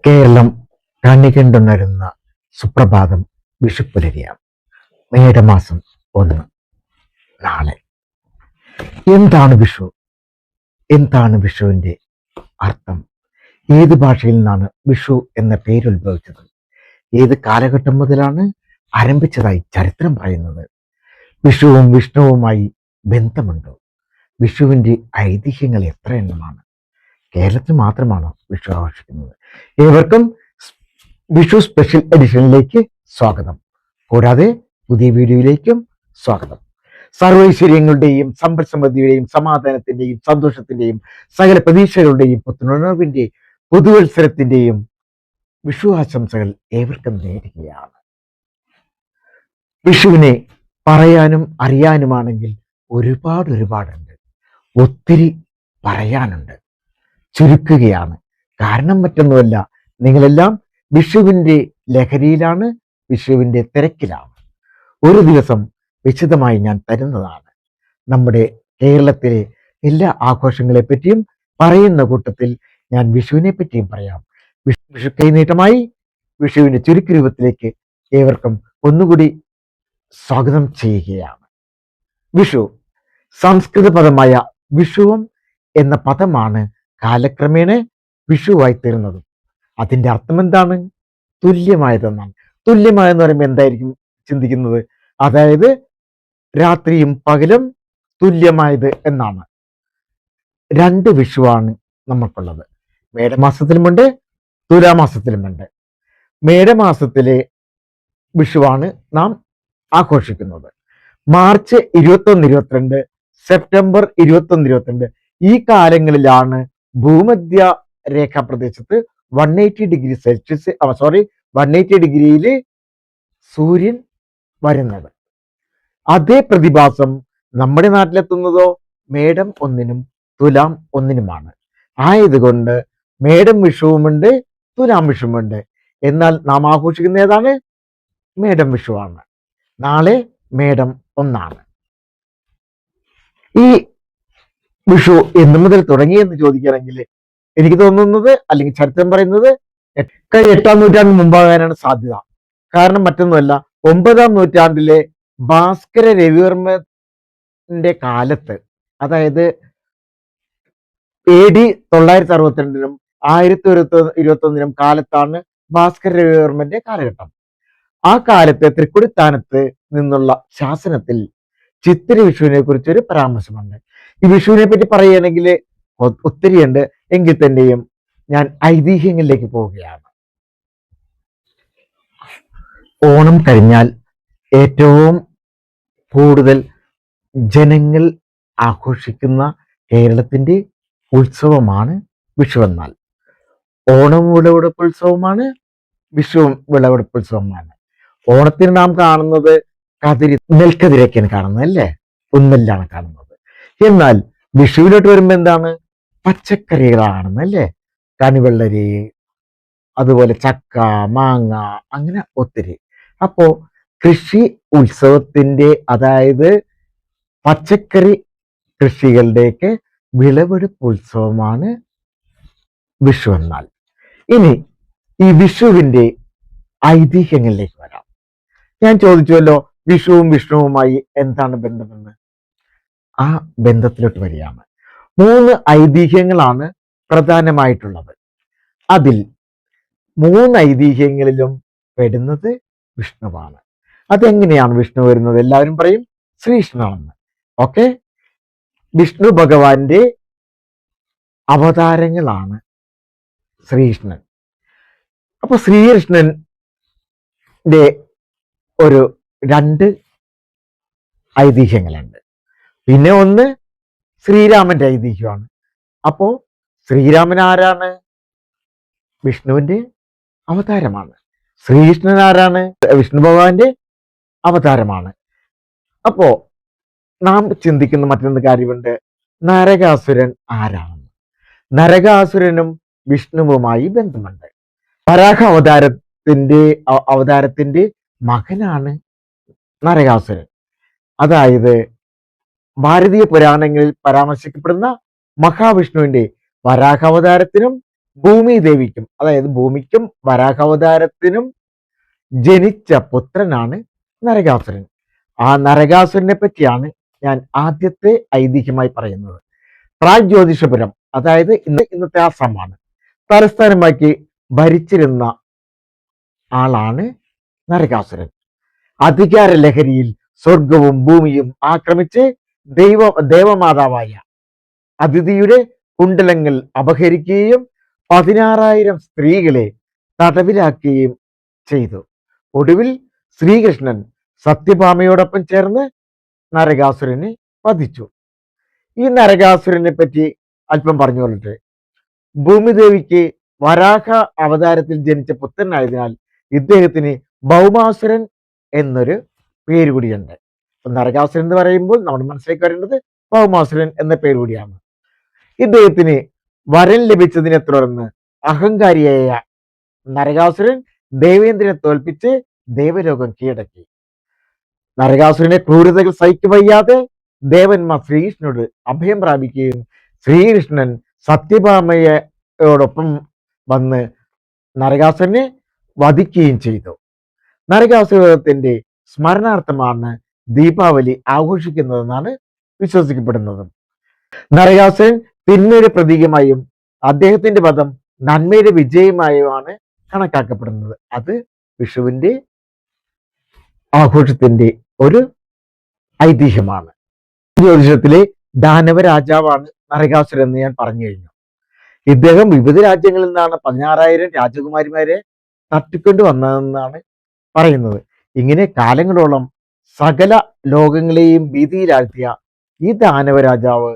കേരളം കണികണ്ടുണരുന്ന സുപ്രഭാതം വിഷുപ്പുലരിയാണ്. മേടമാസം 1 നാളെ. എന്താണ് വിഷു? എന്താണ് വിഷുവിൻ്റെ അർത്ഥം? ഏത് ഭാഷയിൽ നിന്നാണ് വിഷു എന്ന പേര് ഉത്ഭവിച്ചത്? ഏത് കാലഘട്ടം മുതലാണ് ആരംഭിച്ചതായി ചരിത്രം പറയുന്നത്? വിഷുവും വിഷ്ണുവുമായി ബന്ധമുണ്ടോ? വിഷുവിൻ്റെ ഐതിഹ്യങ്ങൾ എത്ര എണ്ണമാണ്? കേരളത്തിൽ മാത്രമാണ് വിഷു ആഘോഷിക്കുന്നത്. ഏവർക്കും വിഷു സ്പെഷ്യൽ എഡിഷനിലേക്ക് സ്വാഗതം. കൂടാതെ പുതിയ വീഡിയോയിലേക്കും സ്വാഗതം. സർവൈശ്വര്യങ്ങളുടെയും സമ്പൽ സമൃദ്ധിയുടെയും സമാധാനത്തിന്റെയും സന്തോഷത്തിന്റെയും സകല പ്രതീക്ഷകളുടെയും പുത്തുണർവിന്റെ പുതുവത്സരത്തിന്റെയും വിഷു ആശംസകൾ ഏവർക്കും നേരുകയാണ്. വിഷുവിനെ പറയാനും അറിയാനുമാണെങ്കിൽ ഒരുപാടുണ്ട്. ഒത്തിരി പറയാനുണ്ട്. ചുരുക്കുകയാണ്. കാരണം മറ്റൊന്നുമല്ല, നിങ്ങളെല്ലാം വിഷുവിൻ്റെ ലഹരിയിലാണ്, വിഷുവിൻ്റെ തിരക്കിലാണ്. ഒരു ദിവസം വിശദമായി ഞാൻ തരുന്നതാണ്. നമ്മുടെ കേരളത്തിലെ എല്ലാ ആഘോഷങ്ങളെ പറ്റിയും പറയുന്ന കൂട്ടത്തിൽ ഞാൻ വിഷുവിനെ പറ്റിയും പറയാം. വിഷു കൈനീട്ടമായി വിഷുവിൻ്റെ ചുരുക്ക രൂപത്തിലേക്ക് ഏവർക്കും ഒന്നുകൂടി സ്വാഗതം ചെയ്യുകയാണ്. വിഷു സംസ്കൃത പദമായ വിഷുവം എന്ന പദമാണ് കാലക്രമേണ വിഷുവായി തീർന്നതും. അതിൻ്റെ അർത്ഥം എന്താണ്? തുല്യമായതെന്നാണ്. തുല്യമായെന്ന് പറയുമ്പോൾ എന്തായിരിക്കും ചിന്തിക്കുന്നത്? അതായത് രാത്രിയും പകലും തുല്യമായത് എന്നാണ്. 2 വിഷുവാണ് നമുക്കുള്ളത്. മേടമാസത്തിലുമുണ്ട്, തുലാമാസത്തിലുമുണ്ട്. മേടമാസത്തിലെ വിഷുവാണ് നാം ആഘോഷിക്കുന്നത്. മാർച്ച് 21, 22, സെപ്റ്റംബർ 21, 22 ഈ കാലങ്ങളിലാണ് ഭൂമധ്യ രേഖാ പ്രദേശത്ത് 180 ഡിഗ്രിയിൽ സൂര്യൻ വരുന്നത്. അതേ പ്രതിഭാസം നമ്മുടെ നാട്ടിലെത്തുന്നതോ മേടം 1-നും തുലാം 1-നുമാണ്. ആയതുകൊണ്ട് മേടം വിഷുവുമുണ്ട്, തുലാം വിഷുവുമുണ്ട്. എന്നാൽ നാം ആഘോഷിക്കുന്ന ഏതാണ്? മേടം വിഷുവാണ്. നാളെ മേടം 1. ഈ വിഷു എന്നു മുതൽ തുടങ്ങിയെന്ന് ചോദിക്കുകയാണെങ്കിൽ എനിക്ക് തോന്നുന്നത്, അല്ലെങ്കിൽ ചരിത്രം പറയുന്നത് 8-ാം നൂറ്റാണ്ടിന് മുമ്പാകാനാണ് സാധ്യത. കാരണം മറ്റൊന്നുമല്ല, 9-ാം നൂറ്റാണ്ടിലെ ഭാസ്കര രവിവർമ്മന്റെ കാലത്ത്, അതായത് AD 962-നും 1121-നും കാലത്താണ് ഭാസ്കര രവിവർമ്മന്റെ കാലഘട്ടം. ആ കാലത്തെ തൃക്കൊടിത്താനത്ത് നിന്നുള്ള ശാസനത്തിൽ ചിത്തിര വിഷുവിനെ കുറിച്ചൊരു പരാമർശമുണ്ട്. ഈ വിഷുവിനെ പറ്റി പറയുകയാണെങ്കിൽ ഒത്തിരിയുണ്ട്. എങ്കിൽ തന്നെയും ഞാൻ ഐതിഹ്യങ്ങളിലേക്ക് പോവുകയാണ്. ഓണം കഴിഞ്ഞാൽ ഏറ്റവും കൂടുതൽ ജനങ്ങൾ ആഘോഷിക്കുന്ന കേരളത്തിൻ്റെ ഉത്സവമാണ് വിഷു. എന്നാൽ ഓണം വിളവെടുപ്പ് ഉത്സവമാണ്, വിഷുവും വിളവെടുപ്പ് ഉത്സവമാണ്. ഓണത്തിന് നാം കാണുന്നത് നെൽക്കതിരൊക്കെയാണ് കാണുന്നത്, അല്ലേ? ഉന്നല്ലാണ് കാണുന്നത്. എന്നാൽ വിഷുവിലോട്ട് വരുമ്പോൾ എന്താണ്? പച്ചക്കറികളാണ് കാണുന്നത്, അല്ലേ? കണിവെള്ളരി, അതുപോലെ ചക്ക, മാങ്ങ, അങ്ങനെ ഒത്തിരി. അപ്പോ കൃഷി ഉത്സവത്തിന്റെ, അതായത് പച്ചക്കറി കൃഷികളുടെയൊക്കെ വിളവെടുപ്പ് ഉത്സവമാണ് വിഷു. എന്നാൽ ഇനി ഈ വിഷുവിന്റെ ഐതിഹ്യങ്ങളിലേക്ക് വരാം. ഞാൻ ചോദിച്ചുവല്ലോ, വിഷുവും വിഷ്ണുവുമായി എന്താണ് ബന്ധമെന്ന്. ആ ബന്ധത്തിലോട്ട് വരികയാണ്. 3 ഐതിഹ്യങ്ങളാണ് പ്രധാനമായിട്ടുള്ളത്. അതിൽ 3 ഐതിഹ്യങ്ങളിലും പെടുന്നത് വിഷ്ണുവാണ്. അതെങ്ങനെയാണ് വിഷ്ണു വരുന്നത്? എല്ലാവരും പറയും ശ്രീകൃഷ്ണനാണെന്ന്. ഓക്കെ, വിഷ്ണു ഭഗവാന്റെ അവതാരങ്ങളാണ് ശ്രീകൃഷ്ണൻ. അപ്പൊ ശ്രീകൃഷ്ണന്റെ ഒരു 2 ഐതിഹ്യങ്ങളുണ്ട്. പിന്നെ ഒന്ന് ശ്രീരാമന്റെ ഐതിഹ്യമാണ്. അപ്പോ ശ്രീരാമൻ ആരാണ്? വിഷ്ണുവിന്റെ അവതാരമാണ്. ശ്രീകൃഷ്ണൻ ആരാണ്? വിഷ്ണു ഭഗവാന്റെ അവതാരമാണ്. അപ്പോ നാം ചിന്തിക്കുന്ന മറ്റൊരു കാര്യമുണ്ട്, നരകാസുരൻ ആരാണെന്ന്. നരകാസുരനും വിഷ്ണുവുമായി ബന്ധമുണ്ട്. വരാഹ അവതാരത്തിന്റെ മകനാണ് നരകാസുരൻ. അതായത് ഭാരതീയ പുരാണങ്ങളിൽ പരാമർശിക്കപ്പെടുന്ന മഹാവിഷ്ണുവിന്റെ വരാഹാവതാരത്തിനും ഭൂമി ദേവിക്കും, അതായത് ഭൂമിക്കും വരാഹാവതാരത്തിനും ജനിച്ച പുത്രനാണ് നരകാസുരൻ. ആ നരകാസുരനെ പറ്റിയാണ് ഞാൻ ആദ്യത്തെ ഐതിഹ്യമായി പറയുന്നത്. പ്രാഗ്ജ്യോതിഷപുരം, അതായത് ഇന്നത്തെ ആസാമാണ്, തലസ്ഥാനമാക്കി ഭരിച്ചിരുന്ന ആളാണ് നരകാസുരൻ. അധികാര ലഹരിയിൽ സ്വർഗവും ഭൂമിയും ആക്രമിച്ച് ദേവമാതാവായ അതിഥിയുടെ കുണ്ടലങ്ങൾ അപഹരിക്കുകയും 16,000 സ്ത്രീകളെ തടവിലാക്കുകയും ചെയ്തു. ഒടുവിൽ ശ്രീകൃഷ്ണൻ സത്യഭാമയോടൊപ്പം ചേർന്ന് നരകാസുരനെ വധിച്ചു. ഈ നരകാസുരനെ പറ്റി അല്പം പറഞ്ഞു കൊള്ളട്ടെ. ഭൂമിദേവിക്ക് വരാഹ അവതാരത്തിൽ ജനിച്ച പുത്രനായതിനാൽ ഇദ്ദേഹത്തിന് ഭൗമാസുരൻ എന്നൊരു പേര് കൂടിയുണ്ട്. നരകാസുരൻ എന്ന് പറയുമ്പോൾ നമ്മൾ മനസ്സിലേക്ക് വരേണ്ടത് ഭൗമാസുരൻ എന്ന പേര് കൂടിയാണ്. ഇദ്ദേഹത്തിന് വരൻ ലഭിച്ചതിനെ തുടർന്ന് അഹങ്കാരിയായ നരകാസുരൻ ദേവേന്ദ്രനെ തോൽപ്പിച്ച് ദേവലോകം കീഴടക്കി. നരകാസുരനെ ക്രൂരതകൾ സഹിക്കുവയ്യാതെ ദേവന്മാർ ശ്രീകൃഷ്ണനോട് അഭയം പ്രാപിക്കുകയും ശ്രീകൃഷ്ണൻ സത്യഭാമയോടൊപ്പം വന്ന് നരകാസുരനെ വധിക്കുകയും ചെയ്തു. നരകാസുരത്തിന്റെ സ്മരണാർത്ഥമാണ് ദീപാവലി ആഘോഷിക്കുന്നതെന്നാണ് വിശ്വസിക്കപ്പെടുന്നത്. നരകാസുരൻ തിന്മയുടെ പ്രതീകമായും അദ്ദേഹത്തിന്റെ വധം നന്മയുടെ വിജയമായുമാണ് കണക്കാക്കപ്പെടുന്നത്. അത് വിഷുവിന്റെ ആഘോഷത്തിന്റെ ഒരു ഐതിഹ്യമാണ്. ജ്യോതിഷത്തിലെ ദാനവ രാജാവാണ് നരകാസുരൻ എന്ന് ഞാൻ പറഞ്ഞു കഴിഞ്ഞു. ഇദ്ദേഹം വിവിധ രാജ്യങ്ങളിൽ നിന്നാണ് 16,000 രാജകുമാരിമാരെ തട്ടിക്കൊണ്ടു വന്നതെന്നാണ് പറയുന്നത്. ഇങ്ങനെ കാലങ്ങളോളം സകല ലോകങ്ങളെയും ഭീതിയിലാഴ്ത്തിയ ഈ ദാനവ രാജാവ്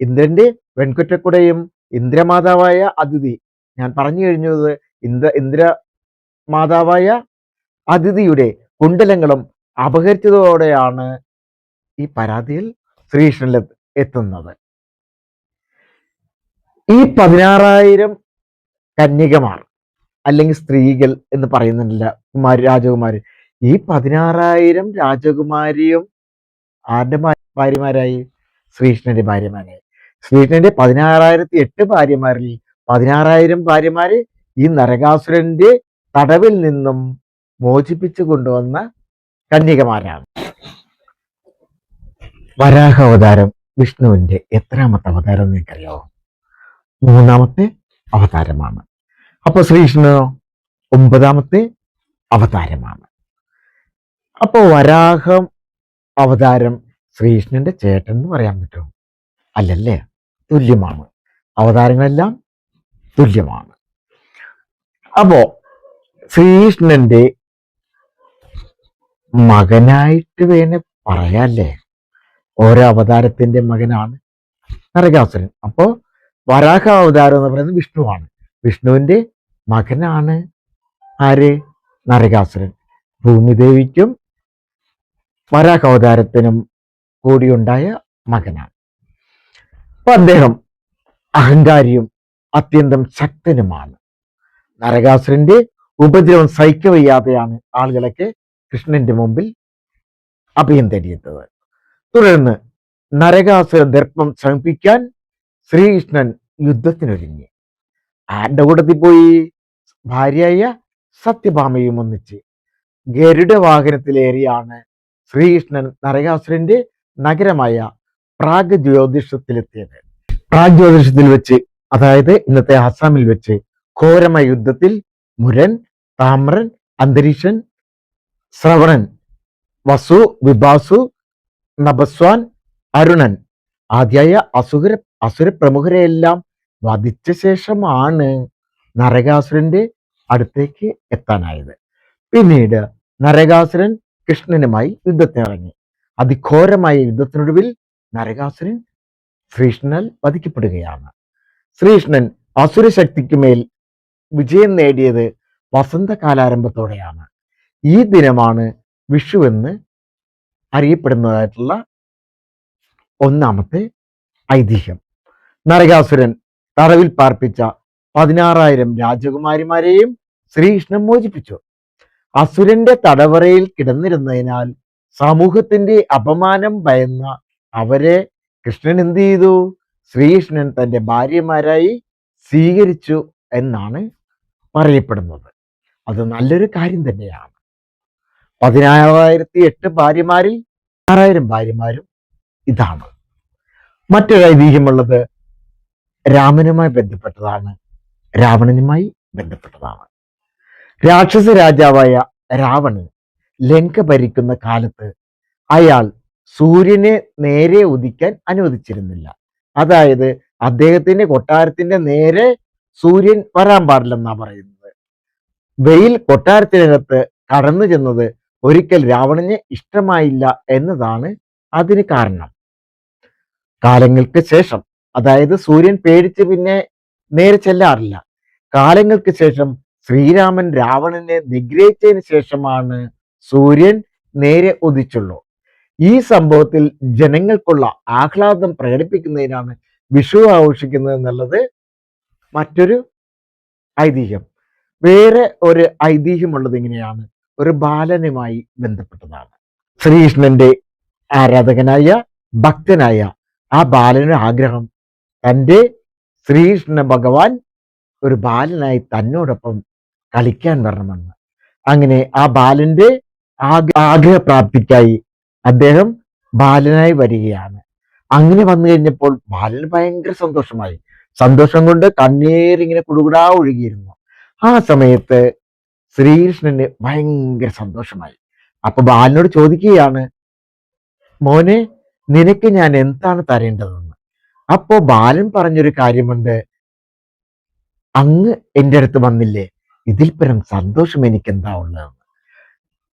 ഇന്ദ്രന്റെ വെൺകുറ്റക്കുടയും ഇന്ദ്രമാതാവായ അതിഥി, ഞാൻ പറഞ്ഞു കഴിഞ്ഞത് ഇന്ദ്രമാതാവായ അതിഥിയുടെ കുണ്ടലങ്ങളും അപഹരിച്ചതോടെയാണ് ഈ പരാതിയിൽ ശ്രീകൃഷ്ണനിൽ എത്തുന്നത്. ഈ 16,000 കന്യകമാർ അല്ലെങ്കിൽ സ്ത്രീകൾ എന്ന് പറയുന്നില്ല, രാജകുമാരി, ഈ 16,000 രാജകുമാരിയും ആരുടെ ഭാര്യമാരായി? ശ്രീകൃഷ്ണന്റെ ഭാര്യമാരായി. ശ്രീകൃഷ്ണന്റെ 16,008 ഭാര്യമാരിൽ 16,000 ഭാര്യമാര് ഈ നരകാസുരന്റെ തടവിൽ നിന്നും മോചിപ്പിച്ചു കൊണ്ടുവന്ന കന്യകമാരാണ്. വരാഹ അവതാരം വിഷ്ണുവിന്റെ എത്രാമത്തെ അവതാരം എന്ന് നിങ്ങൾക്കറിയാമോ? 3ാമത്തെ അവതാരമാണ്. അപ്പൊ ശ്രീകൃഷ്ണനോ 9ാമത്തെ അവതാരമാണ്. അപ്പോ വരാഹം അവതാരം ശ്രീകൃഷ്ണന്റെ ചേട്ടൻ എന്ന് പറയാൻ പറ്റുമോ? അല്ലല്ലേ, തുല്യമാണ്. അവതാരങ്ങളെല്ലാം തുല്യമാണ്. അപ്പോ ശ്രീകൃഷ്ണന്റെ മകനായിട്ട് വേണേ പറയാല്ലേ, ഓരോ അവതാരത്തിന്റെ മകനാണ് നരകാസുരൻ. അപ്പോ വരാഹ അവതാരം എന്ന് പറയുന്നത് വിഷ്ണുവാണ്. വിഷ്ണുവിന്റെ മകനാണ് ആര്? നരകാസുരൻ. ഭൂമിദേവിക്കും വരാഹ അവതാരത്തിനും കൂടിയുണ്ടായ മകനാണ്. അപ്പൊ അദ്ദേഹം അഹങ്കാരിയും അത്യന്തം ശക്തനുമാണ്. നരകാസുരന്റെ ഉപദ്രവം സഹിക്കവയ്യാതെയാണ് ആളുകളൊക്കെ കൃഷ്ണന്റെ മുമ്പിൽ അഭയം തേടിയെത്തത്. തുടർന്ന് നരകാസുര ദർപ്പം ശമിപ്പിക്കാൻ ശ്രീകൃഷ്ണൻ യുദ്ധത്തിനൊരുങ്ങി. ആരുടെ കൂട്ടത്തിൽ പോയി? ഭാര്യയായ സത്യഭാമയും ഒന്നിച്ച് ഗരുഡ വാഹനത്തിലേറിയാണ് ശ്രീകൃഷ്ണൻ നരകാസുരന്റെ നഗരമായ പ്രാഗ്ജ്യോതിഷത്തിലെത്തിയത്. പ്രാഗ്ജ്യോതിഷത്തിൽ വെച്ച്, അതായത് ഇന്നത്തെ ആസാമിൽ വെച്ച് ഘോരമായ യുദ്ധത്തിൽ മുരൻ, താമ്രൻ, അന്തരീക്ഷൻ, ശ്രവണൻ, വസു, വിഭാസു, നഭസ്വാൻ, അരുണൻ ആദ്യായ അസുര പ്രമുഖരെയെല്ലാം വധിച്ച ശേഷമാണ് നരകാസുരന്റെ അടുത്തേക്ക് എത്താനായത്. പിന്നീട് നരകാസുരൻ കൃഷ്ണനുമായി യുദ്ധത്തിനിറങ്ങി. അതിഘോരമായ യുദ്ധത്തിനൊടുവിൽ നരകാസുരൻ ശ്രീകൃഷ്ണനാൽ വധിക്കപ്പെടുകയാണ്. ശ്രീകൃഷ്ണൻ അസുരശക്തിക്ക് മേൽ വിജയം നേടിയത് വസന്തകാലാരംഭത്തോടെയാണ്. ഈ ദിനമാണ് വിഷു എന്ന് അറിയപ്പെടുന്നതായിട്ടുള്ള 1ാമത്തെ ഐതിഹ്യം. നരകാസുരൻ തടവിൽ പാർപ്പിച്ച 16,000 രാജകുമാരിമാരെയും ശ്രീകൃഷ്ണൻ മോചിപ്പിച്ചു. അസുരന്റെ തടവറയിൽ കിടന്നിരുന്നതിനാൽ സമൂഹത്തിന്റെ അപമാനം ഭയന്ന അവരെ കൃഷ്ണൻ എന്ത് ചെയ്തു? ശ്രീകൃഷ്ണൻ തന്റെ ഭാര്യമാരായി സ്വീകരിച്ചു എന്നാണ് പറയപ്പെടുന്നത്. അത് നല്ലൊരു കാര്യം തന്നെയാണ്. 16,008 ഭാര്യമാരിൽ 6,000 ഭാര്യമാരും ഇതാണ്. മറ്റൊരു ഐതിഹ്യമുള്ളത് രാമനുമായി ബന്ധപ്പെട്ടതാണ്, രാവണനുമായി ബന്ധപ്പെട്ടതാണ്. രാക്ഷസ രാജാവായ രാവണൻ ലങ്ക ഭരിക്കുന്ന കാലത്ത് അയാൾ സൂര്യനെ നേരെ ഉദിക്കാൻ അനുവദിച്ചിരുന്നില്ല. അതായത് അദ്ദേഹത്തിന്റെ കൊട്ടാരത്തിന്റെ നേരെ സൂര്യൻ വരാൻ പാടില്ലെന്നാ പറയുന്നത്. വെയിൽ കൊട്ടാരത്തിനകത്ത് കടന്നു ചെന്നത് ഒരിക്കൽ രാവണന് ഇഷ്ടമായില്ല എന്നതാണ് അതിന് കാരണം. കാലങ്ങൾക്ക് ശേഷം, അതായത് സൂര്യൻ പേടിച്ച് പിന്നെ നേരെ ചെല്ലാറില്ല. കാലങ്ങൾക്ക് ശേഷം ശ്രീരാമൻ രാവണനെ നിഗ്രഹിച്ചതിന് ശേഷമാണ് സൂര്യൻ നേരെ ഉദിച്ചുള്ളൂ. ഈ സംഭവത്തിൽ ജനങ്ങൾക്കുള്ള ആഹ്ലാദം പ്രകടിപ്പിക്കുന്നതിനാണ് വിഷു ആഘോഷിക്കുന്നത് എന്നുള്ളത് മറ്റൊരു ഐതിഹ്യം. വേറെ ഒരു ഐതിഹ്യമുള്ളത് ഇങ്ങനെയാണ്, ഒരു ബാലനുമായി ബന്ധപ്പെട്ടതാണ്. ശ്രീകൃഷ്ണന്റെ ആരാധകനായ ഭക്തനായ ആ ബാലന് ആഗ്രഹം തൻ്റെ ശ്രീകൃഷ്ണ ഭഗവാൻ ഒരു ബാലനായി തന്നോടൊപ്പം കളിക്കാൻ വരണമെന്ന്. അങ്ങനെ ആ ബാലന്റെ ആഗ്രഹപ്രാപ്തിക്കായി അദ്ദേഹം ബാലനായി വരികയാണ്. അങ്ങനെ വന്നു കഴിഞ്ഞപ്പോൾ ബാലന് ഭയങ്കര സന്തോഷമായി. സന്തോഷം കൊണ്ട് കണ്ണീരിങ്ങനെ കുടുകുടാ ഒഴുകിയിരുന്നു. ആ സമയത്ത് ശ്രീകൃഷ്ണന് ഭയങ്കര സന്തോഷമായി. അപ്പൊ ബാലനോട് ചോദിക്കുകയാണ്, മോനെ, നിനക്ക് ഞാൻ എന്താണ് തരേണ്ടതെന്ന്. അപ്പോ ബാലൻ പറഞ്ഞൊരു കാര്യമുണ്ട്, അങ്ങ് എൻ്റെ അടുത്ത് വന്നില്ലേ, ഇതിൽ പരം സന്തോഷം എനിക്ക് എന്താ ഉള്ളതെന്ന്.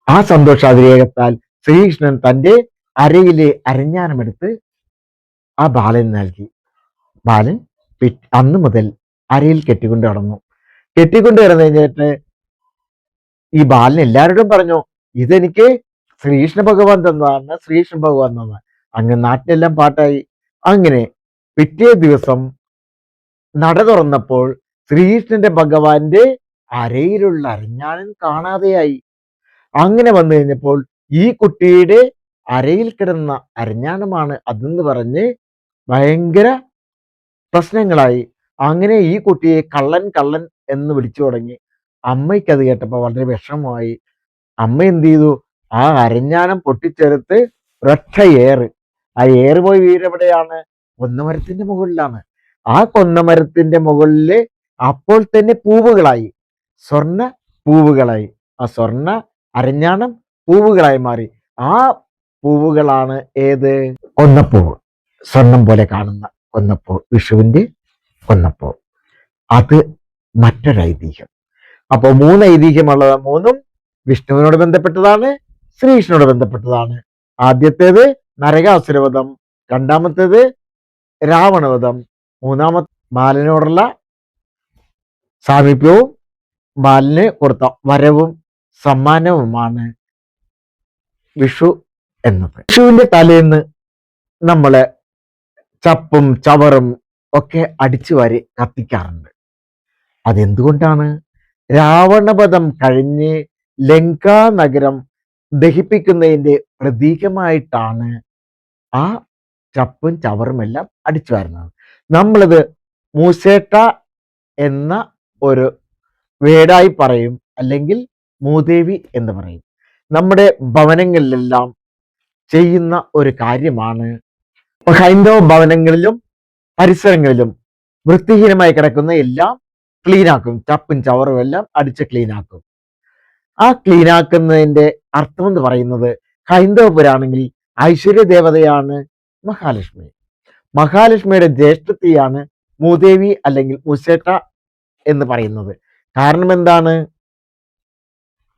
ആ സന്തോഷാതിരേകത്താൽ ശ്രീകൃഷ്ണൻ തൻ്റെ അരയിലെ അരഞ്ഞാനമെടുത്ത് ആ ബാലൻ നൽകി. ബാലൻ അന്ന് മുതൽ അരയിൽ കെട്ടിക്കൊണ്ട് നടന്നു. കെട്ടിക്കൊണ്ട് കിടന്നു കഴിഞ്ഞിട്ട് ഈ ബാലൻ എല്ലാവരോടും പറഞ്ഞു, ഇതെനിക്ക് ശ്രീകൃഷ്ണ ഭഗവാൻ തന്നതാണ്, ശ്രീകൃഷ്ണ ഭഗവാൻ തന്നതാണ്. അങ്ങനെ നാട്ടിലെല്ലാം പാട്ടായി. അങ്ങനെ പിറ്റേ ദിവസം നട തുറന്നപ്പോൾ ശ്രീകൃഷ്ണന്റെ ഭഗവാന്റെ അരയിലുള്ള അരഞ്ഞാനൻ കാണാതെയായി. അങ്ങനെ വന്നു കഴിഞ്ഞപ്പോൾ ഈ കുട്ടിയുടെ അരയിൽ കിടന്ന അരഞ്ഞാനമാണ് അതെന്ന് പറഞ്ഞ് ഭയങ്കര പ്രശ്നങ്ങളായി. അങ്ങനെ ഈ കുട്ടിയെ കള്ളൻ കള്ളൻ എന്ന് വിളിച്ചു തുടങ്ങി. അമ്മയ്ക്ക് അത് കേട്ടപ്പോൾ വളരെ വിഷമമായി. അമ്മ എന്ത് ചെയ്തു, ആ അരഞ്ഞാനം പൊട്ടിച്ചെടുത്ത് ഒരൊറ്റ ഏറ്, ആ ഏറ് പോയി വീടെവിടെയാണ്, കൊന്നമരത്തിന്റെ മുകളിലാണ്. ആ കൊന്നമരത്തിന്റെ മുകളില് അപ്പോൾ തന്നെ പൂവുകളായി, സ്വർണ്ണ പൂവുകളായി. ആ സ്വർണ്ണ അരഞ്ഞാണം പൂവുകളായി മാറി. ആ പൂവുകളാണ് ഏത്, കൊന്നപ്പൂവ്, സ്വർണം പോലെ കാണുന്ന കൊന്നപ്പൂ, വിഷുവിന്റെ കൊന്നപ്പൂ. അത് മറ്റൊരു ഐതിഹ്യം. അപ്പൊ 3 ഐതിഹ്യമുള്ളത്, 3ഉം വിഷ്ണുവിനോട് ബന്ധപ്പെട്ടതാണ്, ശ്രീകൃഷ്ണനോട് ബന്ധപ്പെട്ടതാണ്. ആദ്യത്തേത് നരകാസുരവധം, രണ്ടാമത്തേത് രാവണവധം, മൂന്നാമത്തെ ബാലനോടുള്ള സാമീപ്യവും ബാലന് കൊടുത്ത വരവും സമ്മാനവുമാണ് വിഷു എന്നത്. വിഷുവിന്റെ തലേന്ന് നമ്മള് ചപ്പും ചവറും ഒക്കെ അടിച്ചു വാരി കത്തിക്കാറുണ്ട്. അതെന്തുകൊണ്ടാണ്? രാവണവധം കഴിഞ്ഞ് ലങ്കാ നഗരം ദഹിപ്പിക്കുന്നതിന്റെ പ്രതീകമായിട്ടാണ് ആ ചപ്പും ചവറും എല്ലാം അടിച്ചു വാരുന്നത്. നമ്മളിത് മൂസേട്ട എന്ന ഒരു വേടായി പറയും, അല്ലെങ്കിൽ മൂദേവി എന്ന് പറയും. നമ്മുടെ ഭവനങ്ങളിലെല്ലാം ചെയ്യുന്ന ഒരു കാര്യമാണ്. ഹൈന്ദവ ഭവനങ്ങളിലും പരിസരങ്ങളിലും വൃത്തിഹീനമായി കിടക്കുന്ന എല്ലാം ക്ലീനാക്കും, ചപ്പും ചവറും എല്ലാം അടിച്ച് ക്ലീനാക്കും. ആ ക്ലീനാക്കുന്നതിന്റെ അർത്ഥം എന്ന് പറയുന്നത്, ഹൈന്ദവ പുരാണങ്ങളിൽ ഐശ്വര്യ ദേവതയാണ് മഹാലക്ഷ്മി. മഹാലക്ഷ്മിയുടെ ജ്യേഷ്ഠത്തിയാണ് മൂദേവി അല്ലെങ്കിൽ മുസേട്ട എന്ന് പറയുന്നത്. കാരണം എന്താണ്?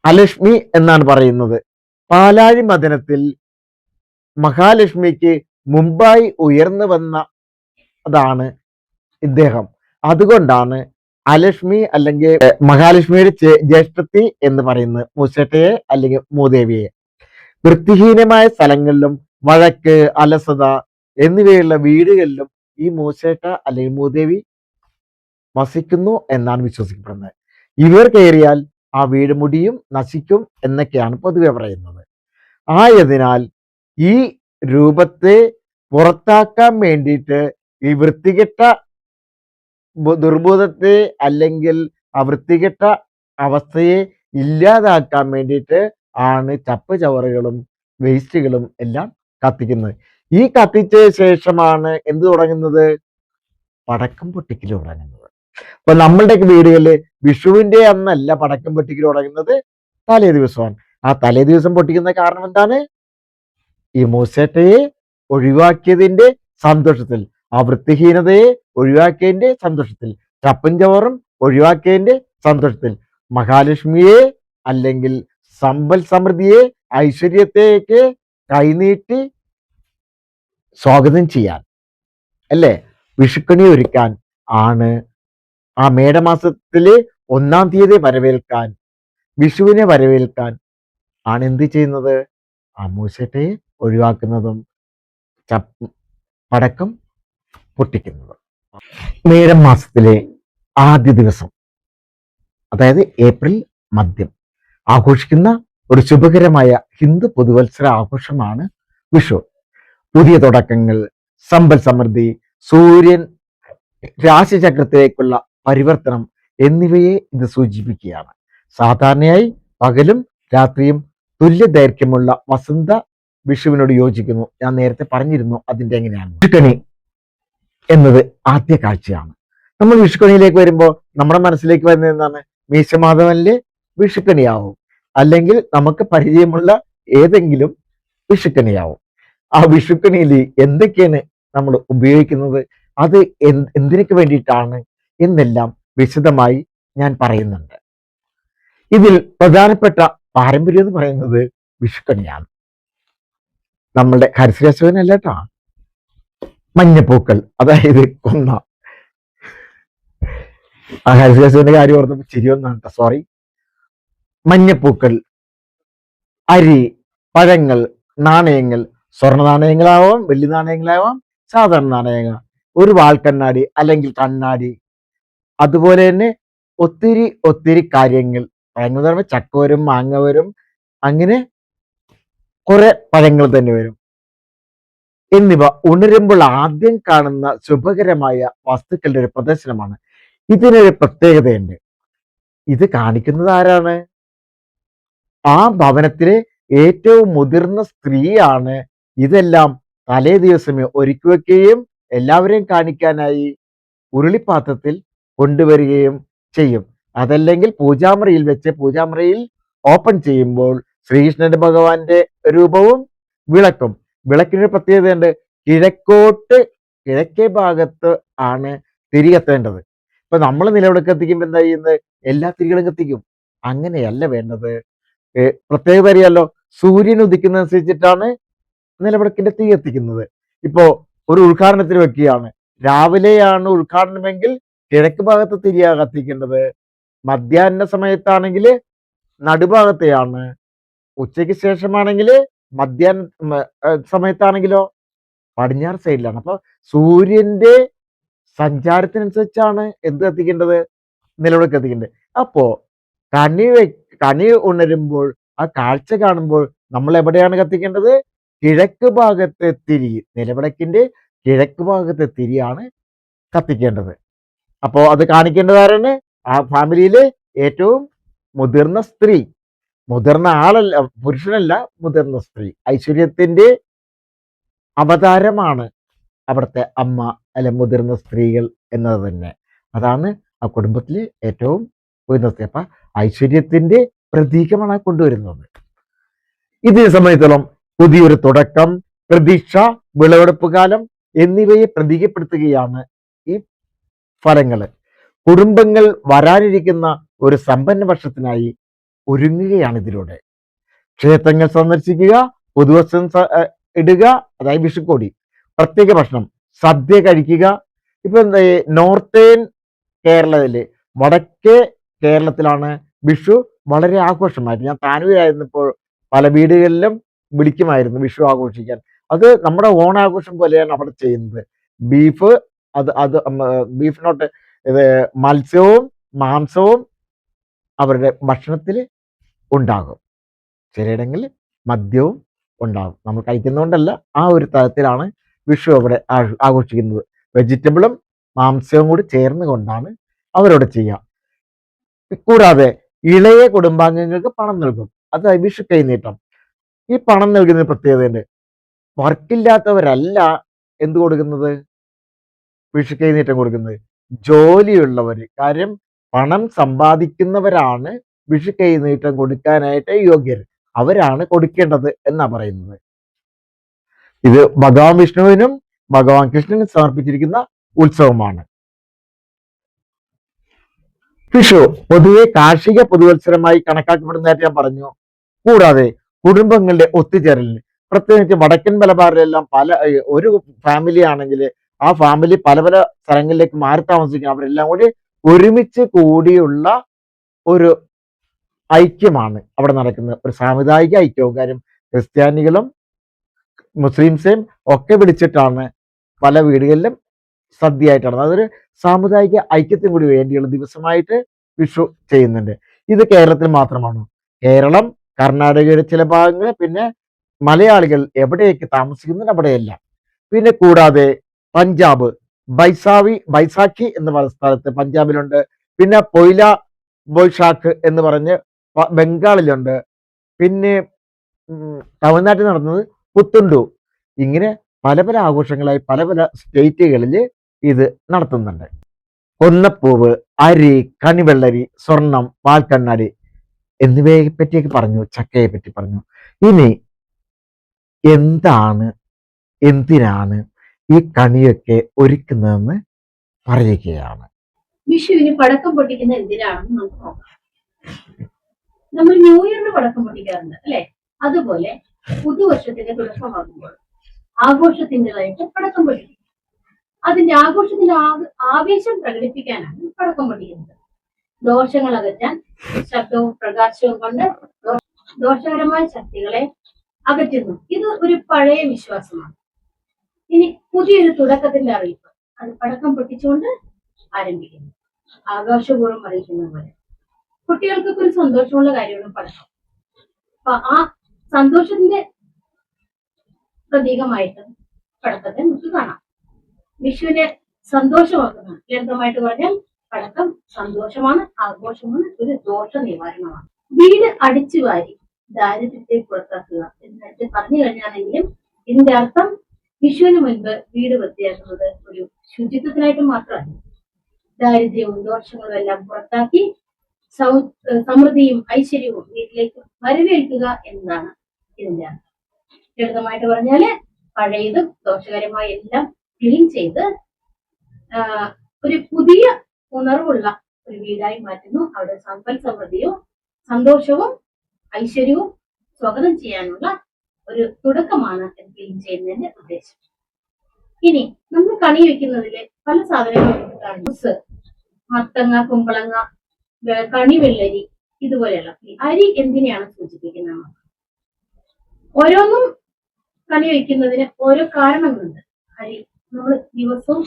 അലക്ഷ്മി എന്നാണ് പറയുന്നത്. പാലാഴി മദനത്തിൽ മഹാലക്ഷ്മിക്ക് മുമ്പായി ഉയർന്നു വന്ന അതാണ് ഇദ്ദേഹം. അതുകൊണ്ടാണ് അലക്ഷ്മി അല്ലെങ്കിൽ മഹാലക്ഷ്മിയുടെ ജ്യേഷ്ഠത്തി എന്ന് പറയുന്നത് മൂസേട്ടയെ അല്ലെങ്കിൽ മൂദേവിയെ. വൃത്തിഹീനമായ സ്ഥലങ്ങളിലും വഴക്ക്, അലസത എന്നിവയുള്ള വീടുകളിലും ഈ മൂസേട്ട അല്ലെങ്കിൽ മൂദേവി വസിക്കുന്നു എന്നാണ് വിശ്വസിക്കപ്പെടുന്നത്. ഇവർ കയറിയാൽ ആ വീട് മുടിയും നശിക്കും എന്നൊക്കെയാണ് പൊതുവെ പറയുന്നത്. ആയതിനാൽ ഈ രൂപത്തെ പുറത്താക്കാൻ വേണ്ടിയിട്ട്, ഈ വൃത്തികെട്ട ദുർബോധത്തെ അല്ലെങ്കിൽ ആ വൃത്തികെട്ട അവസ്ഥയെ ഇല്ലാതാക്കാൻ വേണ്ടിയിട്ട് ആണ് ചപ്പ് ചവറുകളും വേസ്റ്റുകളും എല്ലാം കത്തിക്കുന്നത്. ഈ കത്തിച്ച ശേഷമാണ് എന്ത് തുടങ്ങുന്നത്? പടക്കം പൊട്ടിക്കൽ തുടങ്ങുന്നത്. അപ്പൊ നമ്മളുടെയൊക്കെ വീടുകളിൽ വിഷുവിന്റെ അന്നല്ല പടക്കം പൊട്ടിക്കൽ തുടങ്ങുന്നത്, തലേ ദിവസമാണ്. ആ തലേ ദിവസം പൊട്ടിക്കുന്ന കാരണം എന്താണ്? ഈ മൂസേട്ടയെ ഒഴിവാക്കിയതിന്റെ സന്തോഷത്തിൽ, ആ വൃത്തിഹീനതയെ ഒഴിവാക്കിയതിന്റെ സന്തോഷത്തിൽ, ചപ്പും ചവറും ഒഴിവാക്കിയതിന്റെ സന്തോഷത്തിൽ, മഹാലക്ഷ്മിയെ അല്ലെങ്കിൽ സമ്പൽ സമൃദ്ധിയെ ഐശ്വര്യത്തേക്ക് കൈനീട്ടി സ്വാഗതം ചെയ്യാൻ, അല്ലേ, വിഷുക്കണി ഒരുക്കാൻ ആണ് ആ മേടമാസത്തിലെ 1-ാം തീയതി വരവേൽക്കാൻ, വിഷുവിനെ വരവേൽക്കാൻ ആണ് എന്ത് ചെയ്യുന്നത്? ആ മൂസേട്ടയെ ഒഴിവാക്കുന്നതും പടക്കം പൊട്ടിക്കുന്നതും. മേടം മാസത്തിലെ ആദ്യ ദിവസം, അതായത് ഏപ്രിൽ മധ്യം, ആഘോഷിക്കുന്ന ഒരു ശുഭകരമായ ഹിന്ദു പുതുവത്സര ആഘോഷമാണ് വിഷു. പുതിയ തുടക്കങ്ങൾ, സമ്പൽ സമൃദ്ധി, സൂര്യൻ രാശിചക്രത്തിലേക്കുള്ള പരിവർത്തനം എന്നിവയെ ഇത് സൂചിപ്പിക്കുകയാണ്. സാധാരണയായി പകലും രാത്രിയും തുല്യ ദൈർഘ്യമുള്ള വസന്ത വിഷുവിനോട് യോജിക്കുന്നു. ഞാൻ നേരത്തെ പറഞ്ഞിരുന്നു അതിന്റെ എങ്ങനെയാണ്. വിഷുക്കണി എന്നത് ആദ്യ കാഴ്ചയാണ്. നമ്മൾ വിഷുക്കണിയിലേക്ക് വരുമ്പോൾ നമ്മുടെ മനസ്സിലേക്ക് വരുന്നത് എന്താണ്? മീശമാധവനിലെ വിഷുക്കണിയാവും, അല്ലെങ്കിൽ നമുക്ക് പരിചയമുള്ള ഏതെങ്കിലും വിഷുക്കണിയാവും. ആ വിഷുക്കണിയിൽ എന്തൊക്കെയാണ് നമ്മൾ ഉപയോഗിക്കുന്നത്, അത് എന്തിനൊക്കെ വേണ്ടിയിട്ടാണ് എന്നെല്ലാം വിശദമായി ഞാൻ പറയുന്നുണ്ട്. ഇതിൽ പ്രധാനപ്പെട്ട പാരമ്പര്യം എന്ന് പറയുന്നത് വിഷുക്കണിയാണ്. നമ്മളുടെ ഹരിശ്രീശോനല്ല കേട്ടോ, മഞ്ഞപ്പൂക്കൾ, അതായത് കൊന്ന. ആ ഹരിശ്രീശോന്റെ കാര്യം ഓർത്തപ്പോൾ ചിരിയൊന്നാണ് കേട്ടോ, സോറി. മഞ്ഞപ്പൂക്കൾ, അരി, പഴങ്ങൾ, നാണയങ്ങൾ, സ്വർണ്ണ നാണയങ്ങളാവാം, വെള്ളി നാണയങ്ങളാവാം, സാധാരണ നാണയങ്ങൾ, ഒരു വാൽക്കണ്ണാടി അല്ലെങ്കിൽ കണ്ണാടി, അതുപോലെ തന്നെ ഒത്തിരി ഒത്തിരി കാര്യങ്ങൾ. പഴങ്ങൾ എന്ന് പറയുമ്പോൾ ചക്ക വരും, മാങ്ങ വരും, അങ്ങനെ കുറെ പഴങ്ങൾ തന്നെ വരും. എന്നിവ ഉണരുമ്പോൾ ആദ്യം കാണുന്ന ശുഭകരമായ വസ്തുക്കളുടെ ഒരു പ്രദർശനമാണ്. ഇതിനൊരു പ്രത്യേകതയുണ്ട്. ഇത് കാണിക്കുന്നത് ആരാണ്? ആ ഭവനത്തിലെ ഏറ്റവും മുതിർന്ന സ്ത്രീയാണ് ഇതെല്ലാം തലേ ദിവസമേ ഒരുക്കി വെക്കുകയും എല്ലാവരെയും കാണിക്കാനായി ഉരുളിപ്പാത്രത്തിൽ കൊണ്ടുവരികയും ചെയ്യും. അതല്ലെങ്കിൽ പൂജാമുറിയിൽ വെച്ച് പൂജാമുറിയിൽ ഓപ്പൺ ചെയ്യുമ്പോൾ ശ്രീകൃഷ്ണന്റെ ഭഗവാന്റെ രൂപവും വിളക്കും. വിളക്കിനൊരു പ്രത്യേകതയുണ്ട്. കിഴക്കേ ഭാഗത്ത് ആണ് തിരി കത്തേണ്ടത്. ഇപ്പൊ നമ്മൾ നിലവിളക്ക് കത്തിക്കുമ്പോൾ എന്താ ചെയ്യുന്നത്? എല്ലാ തിരികളും കത്തിക്കും. അങ്ങനെയല്ല വേണ്ടത്. പ്രത്യേകത അറിയാലോ, സൂര്യൻ ഉദിക്കുന്നതനുസരിച്ചിട്ടാണ് നിലവിളക്കിന്റെ തീ കത്തിക്കുന്നത്. ഇപ്പോ ഒരു ഉദ്ഘാടനത്തിന് വെക്കുകയാണ്, രാവിലെയാണ് ഉദ്ഘാടനമെങ്കിൽ കിഴക്ക് ഭാഗത്ത് തിരിയാ കത്തിക്കേണ്ടത്. മധ്യാഹ്ന സമയത്താണെങ്കിൽ നടുഭാഗത്തെയാണ്. ഉച്ചയ്ക്ക് ശേഷമാണെങ്കിൽ മധ്യാഹ്ന സമയത്താണെങ്കിലോ പടിഞ്ഞാറ് സൈഡിലാണ്. അപ്പൊ സൂര്യന്റെ സഞ്ചാരത്തിനനുസരിച്ചാണ് എന്ത് കത്തിക്കേണ്ടത്? നിലവിളക്ക് കത്തിക്കേണ്ടത്. അപ്പോ കണി ഉണരുമ്പോൾ, ആ കാഴ്ച കാണുമ്പോൾ നമ്മൾ എവിടെയാണ് കത്തിക്കേണ്ടത്? കിഴക്ക് ഭാഗത്തെ തിരി, നിലവിളക്കിന്റെ കിഴക്ക് ഭാഗത്തെ തിരിയാണ് കത്തിക്കേണ്ടത്. അപ്പോ അത് കാണിക്കേണ്ടത് ആരാണ്? ആ ഫാമിലിയിലെ ഏറ്റവും മുതിർന്ന സ്ത്രീ. മുതിർന്ന ആളല്ല, പുരുഷനല്ല, മുതിർന്ന സ്ത്രീ. ഐശ്വര്യത്തിന്റെ അവതാരമാണ് അവിടുത്തെ അമ്മ, അല്ലെ മുതിർന്ന സ്ത്രീകൾ എന്നത് തന്നെ. അതാണ് ആ കുടുംബത്തിലെ ഏറ്റവും ഉയർന്ന സ്ത്രീ. അപ്പൊ ഐശ്വര്യത്തിന്റെ പ്രതീകമാണ് കൊണ്ടുവരുന്നത്. ഇതിനെ സംബന്ധിച്ചോളം പുതിയൊരു തുടക്കം, പ്രതീക്ഷ, വിളവെടുപ്പ് കാലം എന്നിവയെ പ്രതീകപ്പെടുത്തുകയാണ് ഈ ഫലങ്ങള്. കുടുംബങ്ങൾ വരാനിരിക്കുന്ന ഒരു സമ്പന്ന വർഷത്തിനായി ഒരുങ്ങുകയാണ് ഇതിലൂടെ. ക്ഷേത്രങ്ങൾ സന്ദർശിക്കുക, പുതുവസ്ത്രം ഇടുക, അതായത് വിഷുക്കോടി, പ്രത്യേക ഭക്ഷണം, സദ്യ കഴിക്കുക. ഇപ്പൊ എന്താ, നോർത്തേൺ കേരളത്തില്, വടക്കേ കേരളത്തിലാണ് വിഷു വളരെ ആഘോഷമായിരുന്നു. ഞാൻ താനൂരായിരുന്നപ്പോൾ പല വീടുകളിലും വിളിക്കുമായിരുന്നു വിഷു ആഘോഷിക്കാൻ. അത് നമ്മുടെ ഓണാഘോഷം പോലെയാണ് അവിടെ ചെയ്യുന്നത്. ബീഫ്, അത് ബീഫിനോട്ട് ഇത് മത്സ്യവും മാംസവും അവരുടെ ഭക്ഷണത്തിൽ ഉണ്ടാകും. ചിലയിടങ്ങളിൽ മദ്യവും ഉണ്ടാകും. നമ്മൾ കഴിക്കുന്നതുകൊണ്ടല്ല, ആ ഒരു തരത്തിലാണ് വിഷു അവിടെ ആഘോഷിക്കുന്നത്. വെജിറ്റബിളും മാംസ്യവും കൂടി ചേർന്ന് കൊണ്ടാണ് അവരോട് ചെയ്യുക. കൂടാതെ ഇളയ കുടുംബാംഗങ്ങൾക്ക് പണം നൽകും. അത് വിഷു കൈനീട്ടം. ഈ പണം നൽകുന്ന പ്രത്യേകതയുണ്ട്. വർക്കില്ലാത്തവരല്ല എന്ത് കൊടുക്കുന്നത്, വിഷു കൈനീട്ടം കൊടുക്കുന്നത്, ജോലിയുള്ളവർ. കാര്യം പണം സമ്പാദിക്കുന്നവരാണ് വിഷു കൈനീട്ടം കൊടുക്കാനായിട്ട് യോഗ്യർ. അവരാണ് കൊടുക്കേണ്ടത് എന്നാ പറയുന്നത്. ഇത് ഭഗവാൻ വിഷ്ണുവിനും ഭഗവാൻ കൃഷ്ണനും സമർപ്പിച്ചിരിക്കുന്ന ഉത്സവമാണ്. വിഷു പൊതുവെ കാർഷിക പുതുവത്സരമായി കണക്കാക്കപ്പെടുന്നതായിട്ട് ഞാൻ പറഞ്ഞു. കൂടാതെ കുടുംബങ്ങളുടെ ഒത്തുചേരലിന്, പ്രത്യേകിച്ച് വടക്കൻ മലബാറിലെല്ലാം ഒരു ഫാമിലി ആണെങ്കിൽ ആ ഫാമിലി പല പല സ്ഥലങ്ങളിലേക്ക് മാറി താമസിക്കും. അവരെല്ലാം കൂടി ഒരുമിച്ച് കൂടിയുള്ള ഒരു ഐക്യമാണ് അവിടെ നടക്കുന്നത്. ഒരു സാമുദായിക ഐക്യവും. കാര്യം ക്രിസ്ത്യാനികളും മുസ്ലിംസേയും ഒക്കെ വിളിച്ചിട്ടാണ് പല വീടുകളിലും സദ്യയായിട്ട് നടന്നത്. അതൊരു സാമുദായിക ഐക്യത്തിന് കൂടി വേണ്ടിയുള്ള ദിവസമായിട്ട് വിഷു ചെയ്യുന്നുണ്ട്. ഇത് കേരളത്തിൽ മാത്രമാണോ? കേരളം, കർണാടകയുടെ ചില ഭാഗങ്ങൾ, പിന്നെ മലയാളികൾ എവിടെയൊക്കെ താമസിക്കുന്നുണ്ട് അവിടെയെല്ലാം. പിന്നെ കൂടാതെ പഞ്ചാബ് ബൈസാഖി എന്ന് പറയുന്ന സ്ഥലത്ത് പഞ്ചാബിലുണ്ട്. പിന്നെ പൊയ്ല ബോയ്ഷാഖ് എന്ന് പറഞ്ഞ് ബംഗാളിലുണ്ട്. പിന്നെ തമിഴ്നാട്ടിൽ നടന്നത് പുത്തുണ്ടു. ഇങ്ങനെ പല പല ആഘോഷങ്ങളായി പല പല സ്റ്റേറ്റുകളിൽ ഇത് നടത്തുന്നുണ്ട്. കൊന്നപ്പൂവ്, അരി, കണിവെള്ളരി, സ്വർണം, പാൽക്കണ്ണാടി എന്നിവയെ പറ്റിയൊക്കെ പറഞ്ഞു. ചക്കയെ പറ്റി പറഞ്ഞു. ഇനി എന്തിനാണ് ഈ കണിയൊക്കെ ഒരുക്കുന്നതെന്ന് പറയുകയാണ്. വിഷുവിന് പടക്കം പൊട്ടിക്കുന്ന എന്തിനാണെന്ന് നമുക്ക് നോക്കാം. നമ്മൾ ന്യൂ ഇയറിന് പടക്കം പൊട്ടിക്കാറുണ്ട് അല്ലെ? അതുപോലെ പുതുവർഷത്തിന്റെ തുടക്കമാകുമ്പോൾ ആഘോഷത്തിൻ്റെതായിട്ട് പടക്കം പൊട്ടിക്കും. അതിന്റെ ആഘോഷത്തിന്റെ ആവേശം പ്രകടിപ്പിക്കാനാണ് പടക്കം പൊട്ടിക്കുന്നത്. ദോഷങ്ങൾ അകറ്റാൻ ശബ്ദവും പ്രകാശവും കൊണ്ട് ദോഷകരമായ ശക്തികളെ അകറ്റുന്നു. ഇത് ഒരു പഴയ വിശ്വാസമാണ്. ഇനി പുതിയൊരു തുടക്കത്തിന്റെ അറിയിപ്പ്. അത് പടക്കം പൊട്ടിച്ചുകൊണ്ട് ആരംഭിക്കുന്നു. ആഘോഷപൂർവ്വം അറിയിക്കുന്ന പോലെ കുട്ടികൾക്കൊക്കെ ഒരു സന്തോഷമുള്ള കാര്യമാണ് പടക്കം. അപ്പൊ ആ സന്തോഷത്തിന്റെ പ്രതീകമായിട്ട് പടക്കത്തെ നമുക്ക് കാണാം. വിഷുവിനെ സന്തോഷമാക്കുന്ന, ലളിതമായിട്ട് പറഞ്ഞാൽ പടക്കം സന്തോഷമാണ്, ആഘോഷമാണ്, ഒരു ദോഷ നിവാരണമാണ്. വീട് അടിച്ചു വാരി ദാരിദ്ര്യത്തെ പുറത്താക്കുക എന്ന് പറഞ്ഞു കഴിഞ്ഞാണെങ്കിലും ഇതിന്റെ അർത്ഥം വിഷുവിന് മുൻപ് വീട് വൃത്തിയാക്കുന്നത് ഒരു ശുചിത്വത്തിനായിട്ട് മാത്രമല്ല, ദാരിദ്ര്യവും ദോഷങ്ങളും എല്ലാം പുറത്താക്കി സമൃദ്ധിയും ഐശ്വര്യവും വീട്ടിലേക്ക് വരവേൽക്കുക എന്നതാണ് ഇതിന്റെ അർത്ഥം. ലളിതമായിട്ട് പറഞ്ഞാല് പഴയതും ദോഷകരമായ എല്ലാം ക്ലീൻ ചെയ്ത് ഒരു പുതിയ ഉണർവുള്ള ഒരു വീടായി മാറ്റുന്നു. അവിടെ സമ്പൽ സമൃദ്ധിയും സന്തോഷവും ഐശ്വര്യവും സ്വാഗതം ചെയ്യാനുള്ള ഒരു തുടക്കമാണ് ക്ലീൻ ചെയ്യുന്നതിന്റെ ഉദ്ദേശം. ഇനി നമ്മൾ കണി വെക്കുന്നതിൽ പല സാധനങ്ങളും, മത്തങ്ങ, കുമ്പളങ്ങ, കണിവെള്ളരി, ഇതുപോലെയുള്ള അരി എന്തിനെയാണ് സൂചിപ്പിക്കുന്നത്? ഓരോന്നും കണി വയ്ക്കുന്നതിന് ഓരോ കാരണങ്ങളുണ്ട്. അരി നമ്മൾ ദിവസവും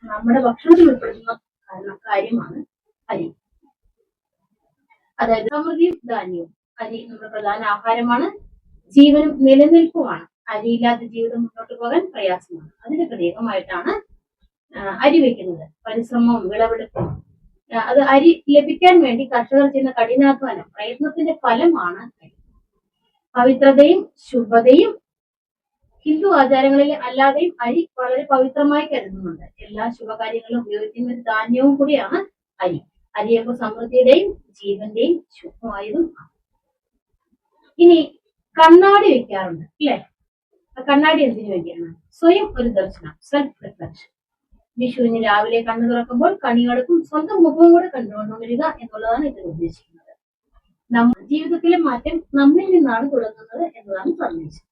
നമ്മുടെ ഭക്ഷണത്തിൽ ഉൾപ്പെടുത്തുന്ന കാര്യമാണ് അരി. അതായത് സമൃദ്ധിയും ധാന്യവും. അരി നമ്മുടെ പ്രധാന ആഹാരമാണ്, ജീവനും നിലനിൽപ്പുമാണ്. അരിയില്ലാത്ത ജീവിതം മുന്നോട്ട് പോകാൻ പ്രയാസമാണ്. അതിന്റെ പ്രതീകമായിട്ടാണ് അരി വെക്കുന്നത്. പരിശ്രമവും വിളവെടുപ്പും, അത് അരി ലഭിക്കാൻ വേണ്ടി കർഷകർ ചെയ്യുന്ന കഠിനാധ്വാനം, പ്രയത്നത്തിന്റെ ഫലമാണ് അരി. പവിത്രതയും ശുഭതയും ഹിന്ദു ആചാരങ്ങളിൽ അല്ലാതെയും അരി വളരെ പവിത്രമായി കരുതുന്നുണ്ട്. എല്ലാ ശുഭകാര്യങ്ങളും ഉപയോഗിക്കുന്ന ഒരു ധാന്യവും കൂടിയാണ് അരി. അരിയപ്പോൾ സമൃദ്ധിയുടെയും ജീവന്റെയും ശുഭമായതും ആണ്. ഇനി കണ്ണാടി വെക്കാറുണ്ട് അല്ലെ? കണ്ണാടി എന്തിനു വേണ്ടിയാണ്? സ്വയം ഒരു ദർശനം, സെൽഫ് റിഫ്ലക്ഷൻ. വിഷുവിന് രാവിലെ കണ്ണു തുറക്കുമ്പോൾ കണികൾക്കും സ്വന്തം മുഖവും കൂടെ കണ്ടുകൊണ്ടുവരിക എന്നുള്ളതാണ് ഇതിൽ ഉദ്ദേശിക്കുന്നത്. നമ്മുടെ ജീവിതത്തിലെ മാറ്റം നമ്മിൽ നിന്നാണ് തുടങ്ങുന്നത് എന്നതാണ് സന്ദേശം.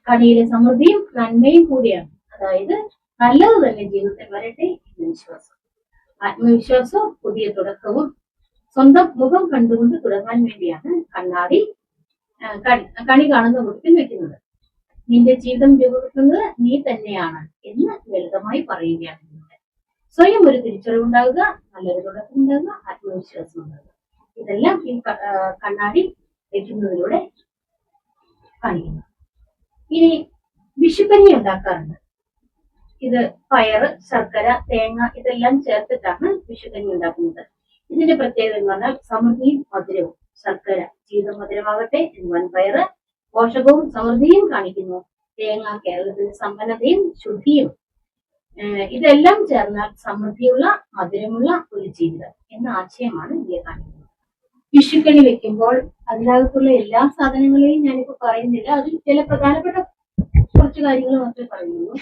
കണിയിലെ സമൃദ്ധിയും നന്മയും കൂടിയാണ്. അതായത് നല്ലത് തന്നെ ജീവിതത്തിൽ വരട്ടെ എന്ന വിശ്വാസം. ആത്മവിശ്വാസവും പുതിയ തുടക്കവും സ്വന്തം മുഖം കണ്ടുകൊണ്ട് തുടങ്ങാൻ വേണ്ടിയാണ് കണി കാണുന്ന മുഖത്തിൽ വെക്കുന്നത്. നിന്റെ ജീവിതം രൂപപ്പെടുത്തുന്നത് നീ തന്നെയാണ് എന്ന് ലളിതമായി പറയുകയാണ്. സ്വയം ഒരു തിരിച്ചറിവുണ്ടാവുക, നല്ലൊരു തുടക്കം ഉണ്ടാവുക, ആത്മവിശ്വാസം ഉണ്ടാവുക. ഇതെല്ലാം ഈ കണ്ണാടി വെക്കുന്നതിലൂടെ കാണിക്കുന്നു. ഇനി വിഷുക്കഞ്ഞി ഉണ്ടാക്കാറുണ്ട്. ഇത് പയറ്, ശർക്കര, തേങ്ങ ഇതെല്ലാം ചേർത്തിട്ടാണ് വിഷുക്കഞ്ഞി ഉണ്ടാക്കുന്നത്. ഇതിന്റെ പ്രത്യേകത എന്ന് പറഞ്ഞാൽ സമൃദ്ധിയും മധുരവും. ശർക്കര ജീവിതം മധുരമാകട്ടെ എന്ന് വൻപയറ് പോഷകവും സമൃദ്ധിയും കാണിക്കുന്നു. തേങ്ങ കേരളത്തിന്റെ സമ്പന്നതയും ശുദ്ധിയും. ഇതെല്ലാം ചേർന്നാൽ സമൃദ്ധിയുള്ള മധുരമുള്ള ഒരു ജീവിതം എന്ന ആശയമാണ് ഇതിനെ കാണിക്കുന്നത്. വിഷുക്കണി വെക്കുമ്പോൾ അതിനകത്തുള്ള എല്ലാ സാധനങ്ങളെയും ഞാനിപ്പോ പറയുന്നില്ല. അതിൽ ചില പ്രധാനപ്പെട്ട കുറച്ച് കാര്യങ്ങൾ മാത്രമേ പറയുന്നുള്ളൂ.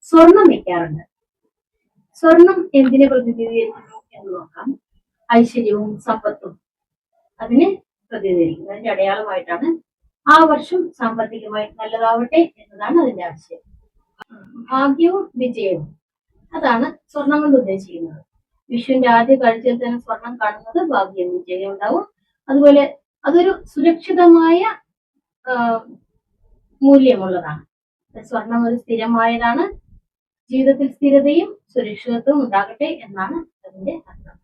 സ്വർണം വെക്കാറുണ്ട്. സ്വർണം എന്തിനെ പ്രതിനിധീകരിക്കുന്നു എന്ന് നോക്കാം. ഐശ്വര്യവും സമ്പത്തും അതിനെ പ്രതിനിധീകരിക്കുന്നു. അതിന്റെ അടയാളമായിട്ടാണ് ആ വർഷം സാമ്പത്തികമായി നല്ലതാവട്ടെ എന്നതാണ് അതിന്റെ ആശയം. ഭാഗ്യവും വിജയവും അതാണ് സ്വർണം കൊണ്ട് ഉദ്ദേശിക്കുന്നത്. വിഷുവിന്റെ ആദ്യ കാഴ്ചയിൽ തന്നെ സ്വർണം കാണുന്നത് ഭാഗ്യം വിജയം ഉണ്ടാവും. അതുപോലെ അതൊരു സുരക്ഷിതമായ മൂല്യമുള്ളതാണ്. സ്വർണം ഒരു സ്ഥിരമായതാണ്. ജീവിതത്തിൽ സ്ഥിരതയും സുരക്ഷിതത്വവും ഉണ്ടാകട്ടെ എന്നാണ് അതിന്റെ അർത്ഥം.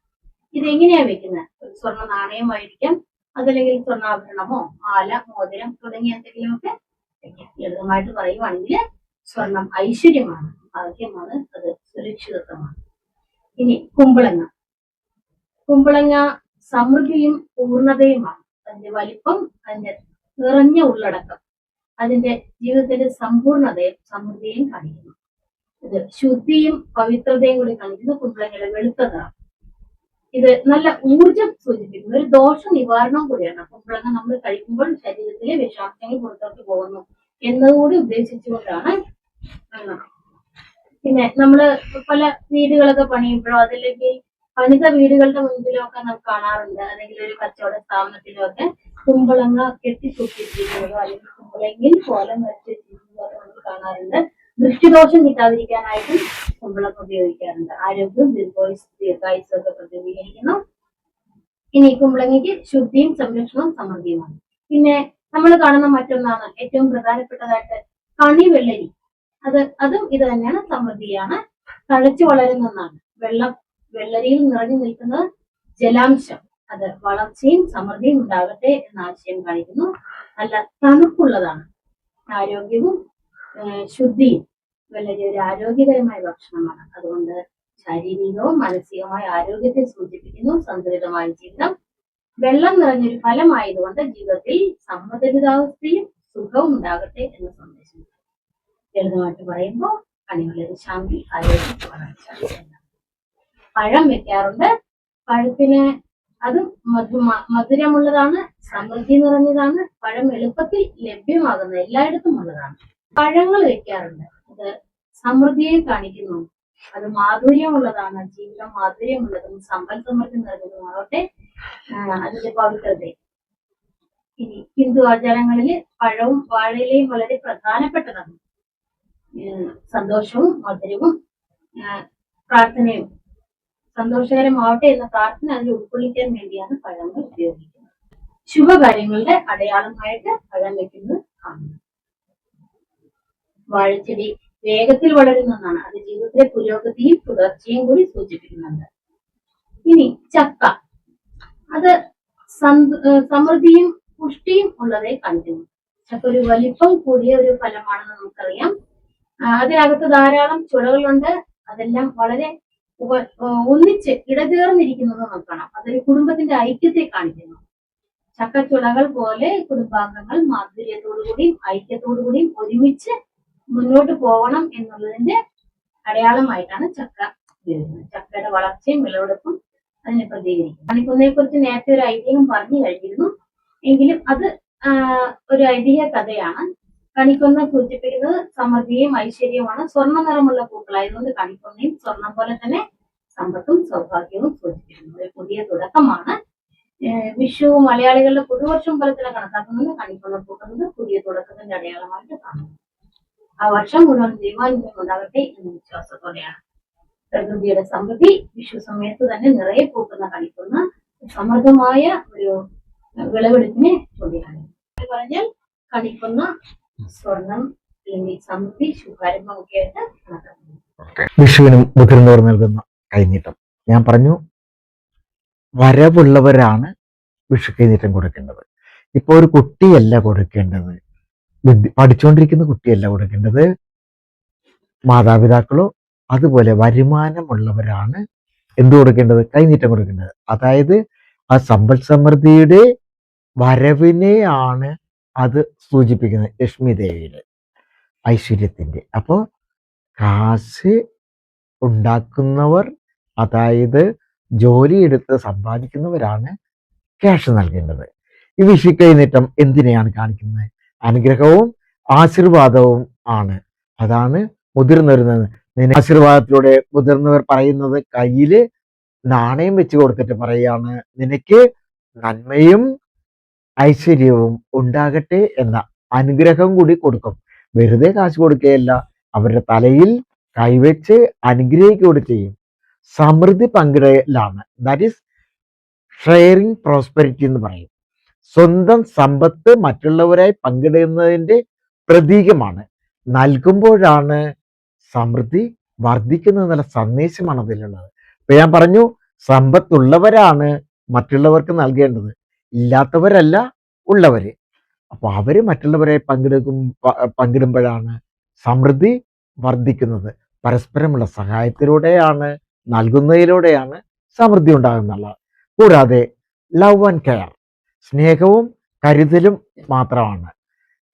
ഇതെങ്ങനെയാ വെക്കുന്നത്? ഒരു സ്വർണ്ണ നാണയമായിരിക്കാം, അതല്ലെങ്കിൽ സ്വർണ്ണാഭരണമോ മാല, മോതിരം തുടങ്ങിയ എന്തെങ്കിലുമൊക്കെ വെക്കാം. ലളിതമായിട്ട് പറയുവാണെങ്കിൽ സ്വർണം ഐശ്വര്യമാണ്, ഭാഗ്യമാണ്, അത് സുരക്ഷിതത്വമാണ്. ഇനി കുമ്പളങ്ങ. കുമ്പളങ്ങ സമൃദ്ധിയും പൂർണ്ണതയുമാണ്. അതിന്റെ വലിപ്പം, അതിന്റെ നിറഞ്ഞ ഉള്ളടക്കം അതിന്റെ ജീവിതത്തിന്റെ സമ്പൂർണതയും സമൃദ്ധിയും കാണിക്കുന്നു. ഇത് ശുദ്ധിയും പവിത്രതയും കൂടി കാണിക്കുന്നു. കുമ്പളങ്ങയുടെ വെളുത്ത നിറം ഇത് നല്ല ഊർജം സൂചിപ്പിക്കുന്നു. ഒരു ദോഷ നിവാരണം കൂടിയാണ്. കുമ്പളങ്ങ നമ്മൾ കഴിക്കുമ്പോൾ ശരീരത്തിലെ വിഷാംശങ്ങൾ പുറത്തോട്ട് പോകുന്നു എന്നതുകൂടി ഉദ്ദേശിച്ചുകൊണ്ടാണ്. പിന്നെ നമ്മള് പല വീടുകളൊക്കെ പണിയുമ്പോഴോ അതല്ലെങ്കിൽ പണിത വീടുകളുടെ മുൻപിലോ ഒക്കെ നമുക്ക് കാണാറുണ്ട്. അല്ലെങ്കിൽ ഒരു കച്ചവട സ്ഥാപനത്തിലോ ഒക്കെ കുമ്പളങ്ങ കെട്ടിത്തൂക്കിയിരിക്കുന്നതോ അല്ലെങ്കിൽ കുമ്പളങ്ങിൽ കോലം വരച്ചിരിക്കുന്നതോ നമുക്ക് കാണാറുണ്ട്. ദൃഷ്ടിദോഷം കിട്ടാതിരിക്കാനായിട്ടും കുമ്പളങ്ങ ഉപയോഗിക്കാറുണ്ട്. ആരോഗ്യവും ദീർഘായുസ്സും ഒക്കെ പ്രതിനിധീകരിക്കുന്നു. ഇനി കുമ്പളങ്ങയ്ക്ക് ശുദ്ധിയും സംരക്ഷണവും സമൃദ്ധിയുമാണ്. പിന്നെ നമ്മൾ കാണുന്ന മറ്റൊന്നാണ് ഏറ്റവും പ്രധാനപ്പെട്ടതായിട്ട് കണിവെള്ളരി. അതും ഇത് തന്നെയാണ്, സമൃദ്ധിയാണ്. തഴച്ചു വളരുന്ന ഒന്നാണ്. വെള്ളരിയിൽ നിറഞ്ഞു നിൽക്കുന്നത് ജലാംശം. അത് വളർച്ചയും സമൃദ്ധിയും ഉണ്ടാകട്ടെ എന്ന ആശയം കാണിക്കുന്നു. നല്ല തണുപ്പുള്ളതാണ്. ആരോഗ്യവും ശുദ്ധിയും. വെള്ളരി ഒരു ആരോഗ്യകരമായ ഭക്ഷണമാണ്. അതുകൊണ്ട് ശാരീരികവും മാനസികവുമായ ആരോഗ്യത്തെ സൂചിപ്പിക്കുന്നു. സന്തുലിതമായ ജീവിതം. വെള്ളം നിറഞ്ഞൊരു ഫലമായതുകൊണ്ട് ജീവിതത്തിൽ സമ്മതരിതാവസ്ഥയും സുഖവും ഉണ്ടാകട്ടെ എന്ന സന്ദേശം. ലളിതമായിട്ട് പറയുമ്പോൾ കണിവെള്ളരി ശാന്തി, ആരോഗ്യം, വളർച്ച. പഴം വെക്കാറുണ്ട്. പഴത്തിന് അതും മധുരമുള്ളതാണ്, സമൃദ്ധി നിറഞ്ഞതാണ്. പഴം എളുപ്പത്തിൽ ലഭ്യമാകുന്ന എല്ലായിടത്തും ഉള്ളതാണ്. പഴങ്ങൾ വെക്കാറുണ്ട്. അത് സമൃദ്ധിയെ കാണിക്കുന്നു. അത് മാധുര്യമുള്ളതാണ്. ജീവിതം മാധുര്യമുള്ളതും സമ്പൽ സമൃദ്ധി നിറഞ്ഞതുമാകട്ടെ അതിന്റെ പവിത്രതയും. ഇനി ഹിന്ദു ആചാരങ്ങളിൽ പഴവും വാഴയിലയും വളരെ പ്രധാനപ്പെട്ടതാണ്. സന്തോഷവും മധുരവും പ്രാർത്ഥനയും സന്തോഷകരമാവട്ടെ എന്ന പ്രാർത്ഥന അതിൽ ഉൾക്കൊള്ളിക്കാൻ വേണ്ടിയാണ് പഴങ്ങൾ ഉപയോഗിക്കുന്നത്. ശുഭകാര്യങ്ങളുടെ അടയാളമായിട്ട് പഴം വെക്കുന്നത് കാണുന്നു. വാഴച്ചെടി വേഗത്തിൽ വളരുന്ന ഒന്നാണ്. അത് ജീവിതത്തിലെ പുരോഗതിയും തുടർച്ചയും കൂടി സൂചിപ്പിക്കുന്നുണ്ട്. ഇനി ചക്ക. അത് സമൃദ്ധിയും പുഷ്ടിയും ഉള്ളതായി കാണിക്കുന്നു. ചക്ക ഒരു വലിപ്പം കൂടിയ ഒരു ഫലമാണെന്ന് നമുക്കറിയാം. അതിനകത്ത് ധാരാളം ചുളകളുണ്ട്. അതെല്ലാം വളരെ ഒന്നിച്ച് ഇടചേർന്നിരിക്കുന്നത് നോക്കണം. അതൊരു കുടുംബത്തിന്റെ ഐക്യത്തെ കാണിക്കുന്നു. ചക്കച്ചുളകൾ പോലെ കുടുംബാംഗങ്ങൾ മാധുര്യത്തോടുകൂടിയും ഐക്യത്തോടുകൂടിയും ഒരുമിച്ച് മുന്നോട്ട് പോകണം എന്നുള്ളതിന്റെ അടയാളമായിട്ടാണ് ചക്ക ഉപയോഗിക്കുന്നത്. ചക്കയുടെ വളർച്ചയും വിളവെടുപ്പും അതിനെ പ്രതികരിക്കും. കണിക്കൊന്നയെ കുറിച്ച് നേരത്തെ ഒരു ഐതിഹ്യം പറഞ്ഞു കഴിഞ്ഞിരുന്നു. എങ്കിലും അത് ഒരു ഐതിഹ്യ കഥയാണ്. കണിക്കൊന്ന സൂചിപ്പിക്കുന്നത് സമൃദ്ധിയും ഐശ്വര്യവുമാണ്. സ്വർണ്ണ നിറമുള്ള പൂക്കളായതുകൊണ്ട് കണിക്കൊന്നയും സ്വർണം പോലെ തന്നെ സമ്പത്തും സൗഭാഗ്യവും സൂചിപ്പിക്കുന്നു. ഒരു പുതിയ തുടക്കമാണ്. വിഷു മലയാളികളുടെ പുതുവർഷം പോലെ തന്നെ കണക്കാക്കുന്നത്. കണിക്കൊന്ന പൂക്കുന്നത് പുതിയ തുടക്കത്തിന്റെ അടയാളമായിട്ട് കാണുന്നു. ആ വർഷം മുഴുവൻ ദൈവാനുഗ്രഹം ഉണ്ടാകട്ടെ എന്ന വിശ്വാസത്തോടെയാണ്. പ്രകൃതിയുടെ സമൃദ്ധി വിഷു സമയത്ത് തന്നെ നിറയെ പൂക്കുന്ന കണിക്കൊന്ന സമൃദ്ധമായ ഒരു വിളവെടുപ്പിനെ ചൂണ്ടിക്കാണും. പറഞ്ഞാൽ കണിക്കൊന്ന സ്വർണം അല്ലെങ്കിൽ സമൃദ്ധി ശുഭാരംഭമൊക്കെ ആയിട്ട് കണക്കാക്കുന്നു. വിഷുവിനും മുതിർന്നവർ നൽകുന്ന കൈനീട്ടം. ഞാൻ പറഞ്ഞു, വരവുള്ളവരാണ് വിഷു കൈനീട്ടം കൊടുക്കേണ്ടത്. ഇപ്പൊ ഒരു കുട്ടിയല്ല കൊടുക്കേണ്ടത്, പഠിച്ചുകൊണ്ടിരിക്കുന്ന കുട്ടിയല്ല കൊടുക്കേണ്ടത്. മാതാപിതാക്കളോ അതുപോലെ വരുമാനമുള്ളവരാണ് എന്ത് കൊടുക്കേണ്ടത്? കൈനീട്ടം കൊടുക്കേണ്ടത്. അതായത് ആ സമ്പൽ സമൃദ്ധിയുടെ വരവിനെയാണ് അത് സൂചിപ്പിക്കുന്നത്. ലക്ഷ്മി ദേവിയുടെ ഐശ്വര്യത്തിന്റെ. അപ്പോൾ കാശ് ഉണ്ടാക്കുന്നവർ, അതായത് ജോലിയെടുത്ത് സമ്പാദിക്കുന്നവരാണ് ക്യാഷ് നൽകേണ്ടത്. ഈ വിഷു കൈനീട്ടം എന്തിനെയാണ് കാണിക്കുന്നത്? അനുഗ്രഹവും ആശീർവാദവും ആണ്. അതാണ് മുതിർന്നവരുന്നത്. ആശീർവാദത്തിലൂടെ മുതിർന്നവർ പറയുന്നത് കയ്യിൽ നാണയം വെച്ച് കൊടുത്തിട്ട് പറയാണ്, നിനക്ക് നന്മയും ഐശ്വര്യവും ഉണ്ടാകട്ടെ എന്ന അനുഗ്രഹം കൂടി കൊടുക്കും. വെറുതെ കാശ് കൊടുക്കുകയല്ല, അവരുടെ തലയിൽ കൈവച്ച് അനുഗ്രഹിക്കുകയും ചെയ്യും. സമൃദ്ധി പങ്കിടലാണ്. ദാറ്റ് ഈസ് ഷെയറിങ് പ്രോസ്പെരിറ്റി എന്ന് പറയും. സ്വന്തം സമ്പത്ത് മറ്റുള്ളവരായി പങ്കിടുന്നതിന്റെ പ്രതീകമാണ്. നൽകുമ്പോഴാണ് സമൃദ്ധി വർദ്ധിക്കുന്നത് എന്നുള്ള സന്ദേശമാണ് അതിലുള്ളത്. ഇപ്പൊ ഞാൻ പറഞ്ഞു, സമ്പത്തുള്ളവരാണ് മറ്റുള്ളവർക്ക് നൽകേണ്ടത്, ഇല്ലാത്തവരല്ല ഉള്ളവര്. അപ്പൊ അവര് മറ്റുള്ളവരെ പങ്കിടുമ്പോഴാണ് സമൃദ്ധി വർദ്ധിക്കുന്നത്. പരസ്പരമുള്ള സഹായത്തിലൂടെയാണ്, നൽകുന്നതിലൂടെയാണ് സമൃദ്ധി ഉണ്ടാകുന്നത്. കൂടാതെ ലവ് ആൻഡ് കെയർ, സ്നേഹവും കരുതലും മാത്രമാണ്.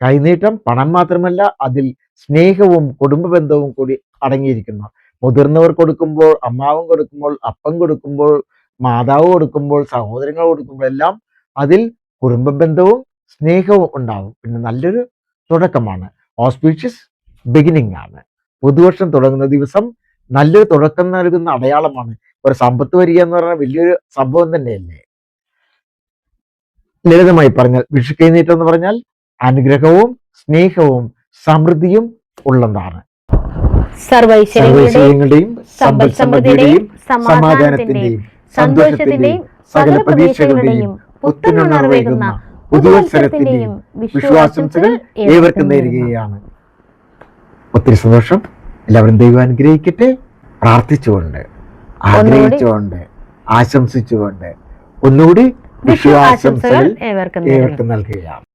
കൈനീട്ടം പണം മാത്രമല്ല, അതിൽ സ്നേഹവും കുടുംബ ബന്ധവും കൂടി അടങ്ങിയിരിക്കുന്നു. മുതിർന്നവർ കൊടുക്കുമ്പോൾ, അമ്മാവൻ കൊടുക്കുമ്പോൾ, അപ്പൻ കൊടുക്കുമ്പോൾ, മാതാവ് കൊടുക്കുമ്പോൾ, സഹോദരങ്ങൾ കൊടുക്കുമ്പോൾ എല്ലാം അതിൽ കുടുംബ ബന്ധവും സ്നേഹവും ഉണ്ടാവും. പിന്നെ നല്ലൊരു തുടക്കമാണ്. ഓസ്പീഷ്യസ് ബിഗിനിങ് ആണ്. പുതുവർഷം തുടങ്ങുന്ന ദിവസം നല്ലൊരു തുടക്കം നൽകുന്ന അടയാളമാണ്. ഒരു സമ്പത്ത് വരിക എന്ന് പറഞ്ഞാൽ വലിയൊരു സംഭവം തന്നെയല്ലേ. ലളിതമായി പറഞ്ഞാൽ വിഷു കൈനീട്ടം എന്ന് പറഞ്ഞാൽ അനുഗ്രഹവും സ്നേഹവും സമൃദ്ധിയും ഉള്ളതാണ്. സർവൈശ്വര്യങ്ങളുടെയും സമ്പൽ സമൃദ്ധിയുടെയും സമാധാനത്തിന്റെയും സന്തോഷത്തിന്റെയും സകല പ്രതീക്ഷകളുടെയും പുത്തനുണർവേകുന്ന പുതുവത്സരത്തിന്റെയും വിശ്വാസംസകൾ ഏവർക്കും നേരുകയാണ്. ഒത്തിരി സന്തോഷം. എല്ലാവരും ദൈവം അനുഗ്രഹിക്കട്ടെ. പ്രാർത്ഥിച്ചുകൊണ്ട്, ആഗ്രഹിച്ചുകൊണ്ട്, ആശംസിച്ചുകൊണ്ട് ഒന്നുകൂടി വിശ്വാസംസകൾ ഏവർക്കും നൽകുകയാണ്.